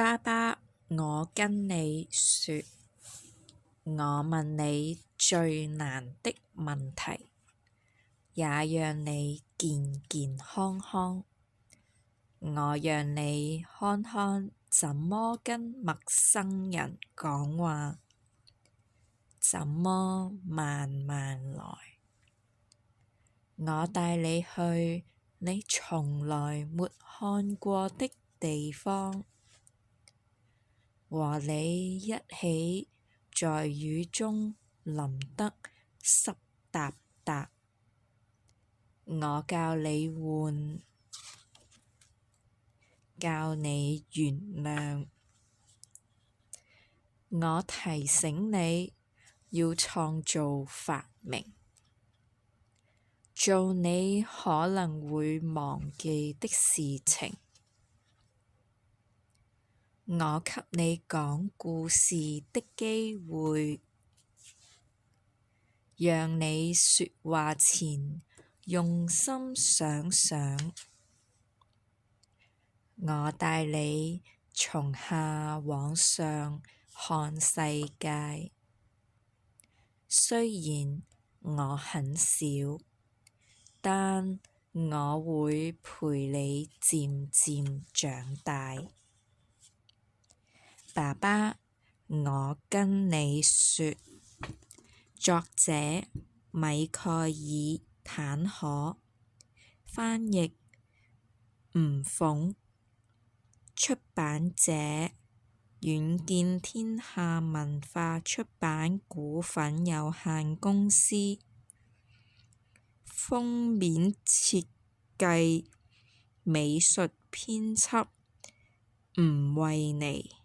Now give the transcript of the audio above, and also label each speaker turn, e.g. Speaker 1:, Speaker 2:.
Speaker 1: 爸爸，我跟你說，我問你最難的問題，也讓你健健康康。我讓你看看怎麼跟陌生人講話，怎麼慢慢來。我帶你去你從來沒看過的地方，和你一起在雨中淋得濕答答。我教你換，教你原諒。我提醒你要創造發明，做你可能會忘記的事情。我給你講故事的機會，讓你說話前用心想想。我帶你從下往上看世界，雖然我很小，但我會陪你漸漸長大。爸爸，我跟你說。作者米蓋爾·坦可，翻譯吳鳳，出版社遠見天下文化出版股份有限公司。封面設計美術編輯吳惠妮。